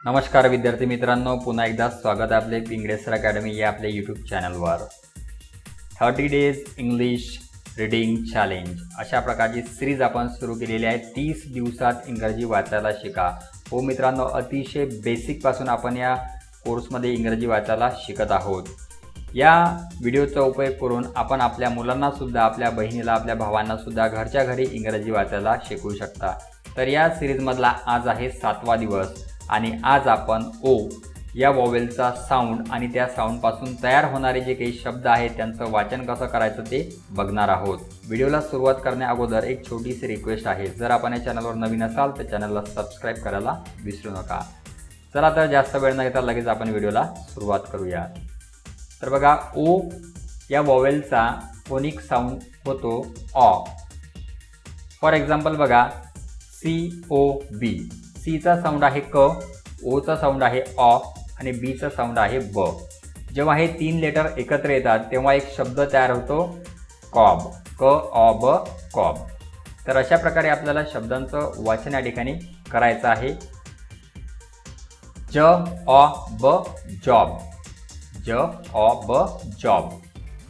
नमस्कार विद्यार्थी मित्रांनो, पुन्हा एकदा स्वागत आहे आपले इंग्लिश सर अकॅडमी या आपल्या यूट्यूब चॅनलवर. 30 डेज इंग्लिश रीडिंग चॅलेंज अशा प्रकारची सिरीज आपण सुरू केलेली आहे. 30 दिवसात इंग्रजी वाचायला शिका. हो मित्रांनो, अतिशय बेसिकपासून आपण या कोर्समध्ये इंग्रजी वाचायला शिकत आहोत. या व्हिडिओचा उपयोग करून आपण आपल्या मुलांनासुद्धा, आपल्या बहिणीला, आपल्या भावांनासुद्धा घरच्या घरी इंग्रजी वाचायला शिकवू शकता. तर या सिरीजमधला आज आहे 7वा दिवस आणि आज आपण ओ या वॉवेलचा साऊंड आणि त्या साऊंडपासून तयार होणारे जे काही शब्द आहेत त्यांचं वाचन कसं करायचं ते बघणार आहोत. व्हिडिओला सुरुवात करण्या अगोदर एक छोटीशी रिक्वेस्ट आहे. जर आपण या चॅनलवर नवीन असाल तर चॅनलला सबस्क्राईब करायला विसरू नका. चला तर जास्त वेळ न घेता लगेच आपण व्हिडिओला सुरुवात करूया. तर बघा, ओ या वॉवेलचा फोनिक साऊंड होतो ऑ. फॉर एक्झाम्पल बघा, COB. सीचा साऊंड आहे क, ओचा साऊंड आहे ऑ आणि बीचा साऊंड आहे ब. जेव्हा हे 3 लेटर एकत्र येतात तेव्हा एक शब्द तयार होतो कॉब. क ऑ ब कॉब. तर अशा प्रकारे आपल्याला शब्दांचं वाचन या ठिकाणी करायचं आहे. ज ऑ ब जॉब. ज ऑ ब जॉब.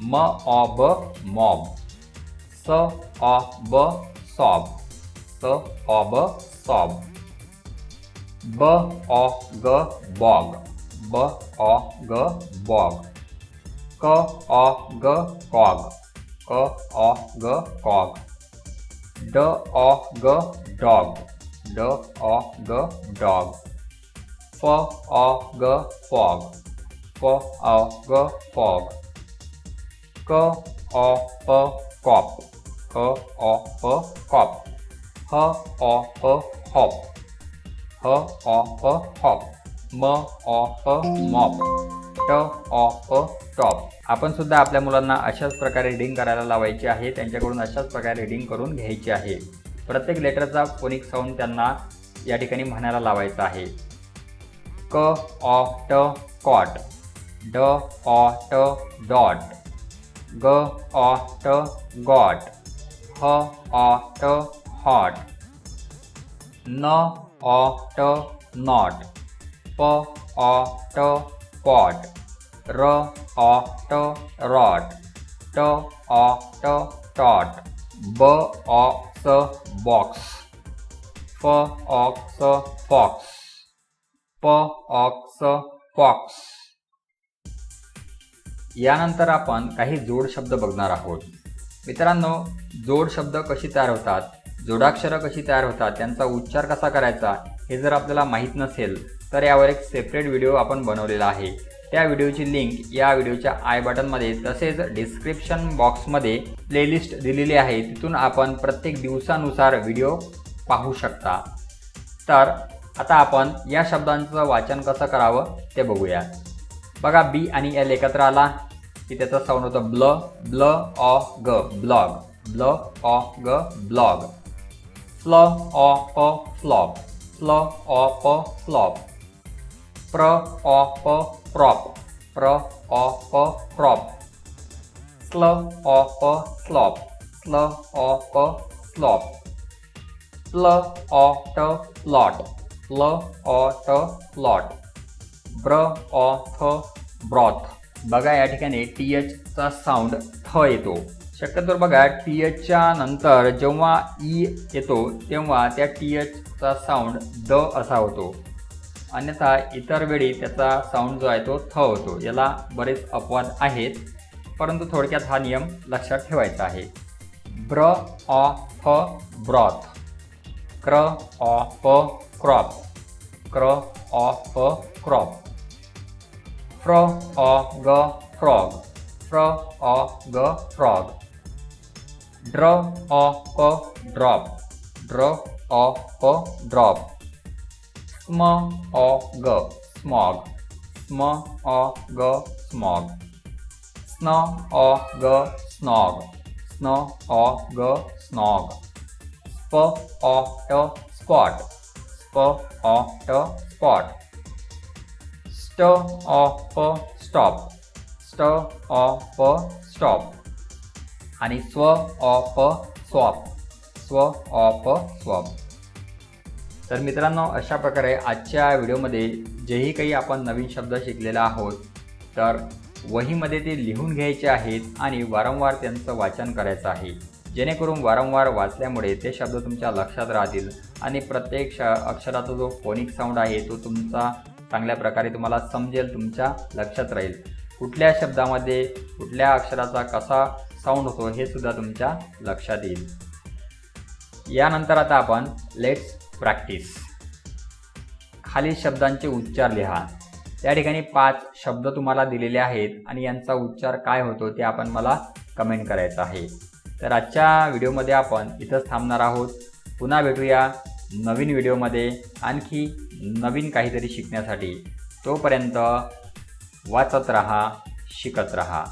म ऑ ब मॉब. स ऑ ब सॉब. स ऑ ब सॉब. ब ऑ ग बॉग. ब ऑ ग बॉग. क ऑ ग कॉग. क ऑ ग कॉग. ड ऑ ग डॉग. ड ऑ ग डॉग. फ ऑ ग फॉग. फ ऑ ग फॉग. क ऑ प कॉप. क ऑ प कॉप. ह ऑ प हॉप. ह ऑ प हॉप. म ऑ प मॉप. ट ऑ प टॉप. आपण सुद्धा आपल्या मुलांना अशाच प्रकारे रीडिंग करायला लावायची आहे. त्यांच्याकडून अशाच प्रकारे रीडिंग करून घ्यायची आहे. प्रत्येक लेटरचा फोनिक साऊंड त्यांना या ठिकाणी म्हणायला लावायचा आहे. क ऑ ट कॉट. ड ऑ ट डॉट. ग ऑ ट गॉट. ह ऑ ट हॉट. न ऑ ट नॉट. प ऑ ट पॉट. र ऑ ट रॉट. ट ऑ ट टॉट. ब ऑ स बॉक्स. फ ऑ स फॉक्स. प ऑ स फॉक्स. यानंतर आपण काही जोड शब्द बघणार आहोत. मित्रांनो, जोड शब्द कशी तयार होतात, जोडाक्षरं कशी तयार होतात, त्यांचा उच्चार कसा करायचा हे जर आपल्याला माहीत नसेल तर यावर एक सेपरेट व्हिडिओ आपण बनवलेला आहे. त्या व्हिडिओची लिंक या व्हिडिओच्या आय बटनमध्ये तसेच डिस्क्रिप्शन बॉक्समध्ये प्लेलिस्ट दिलेली आहे. तिथून आपण प्रत्येक दिवसानुसार व्हिडिओ पाहू शकता. तर आता आपण या शब्दांचं वाचन कसं करावं ते बघूया. बघा, बी आणि एल एकत्र आला की त्याचा साऊंड होतो ब्ल. ब्ल ऑ ग ब्लॉग. ब्ल ऑ ग ब्लॉग. फ्ल ऑ प फ्लॉप. फ्ल ऑ प फ्लॉप. प्र ऑ प प्रॉप. प्र ऑ प प्रॉप. स्ल ऑ प स्लॉप. स्ल ऑ प स्लॉप. प्ल ऑ ट प्लॉट. प्ल ऑ ट प्लॉट. ब्र ऑ थ ब्रॉथ. बघा, या ठिकाणी THचा साऊंड थ येतो. शक्यतो बघा, THच्या नंतर जेव्हा ई येतो तेव्हा त्या THचा साऊंड द असा होतो. अन्यथा इतर वेळी त्याचा साऊंड जो आहे तो थ होतो. याला बरेच अपवाद आहेत, परंतु थोडक्यात हा नियम लक्षात ठेवायचा आहे. ब्र ऑ फ ब्रॉथ. क्र ऑ प क्रॉप. क्र ऑ प क्रॉप. फ्र ऑ ग फ्रॉग. फ्र ऑ ग फ्रॉग. ड्र ऑ प ड्रॉप. ड्र ऑ प ड्रॉप. स्म ऑ ग स्मॉग. स्म ऑ ग स्मॉग. स्न ऑ ग स्नॉग. स्न ऑ ग स्नॉग. स्प ऑ ट स्पॉट. स्प ऑ ट स्पॉट. स्ट ऑ प स्टॉप. स्ट ऑ प स्टॉप. आणि स्व ऑ प स्वॉप. स्व ऑ प स्वॉप. तर मित्रांनो, अशा प्रकारे आजच्या व्हिडिओमध्ये जेही काही आपण नवीन शब्द शिकलेला आहोत तर वहीमध्ये ते लिहून घ्यायचे आहेत आणि वारंवार त्यांचं वाचन करायचं आहे, जेणेकरून वारंवार वाचल्यामुळे ते शब्द तुमच्या लक्षात राहतील आणि प्रत्येक अक्षराचा जो फोनिक साऊंड आहे तो तुमचा चांगल्या प्रकारे तुम्हाला समजेल, तुमच्या लक्षात राहील. कुठल्या शब्दामध्ये कुठल्या अक्षराचा कसा साऊंड होतो हे सुद्धा तुमच्या लक्षात येईल. यानंतर आता आपण लेट्स प्रॅक्टिस. खाली शब्दांचे उच्चार लिहा. त्या ठिकाणी 5 शब्द तुम्हाला दिलेले आहेत आणि यांचा उच्चार काय होतो ते आपण मला कमेंट करायचं आहे. तर आजच्या व्हिडिओमध्ये आपण इथंच थांबणार आहोत. पुन्हा भेटूया नवीन व्हिडिओमध्ये आणखी नवीन काहीतरी शिकण्यासाठी. तोपर्यंत वाचत रहा, शिकत रहा.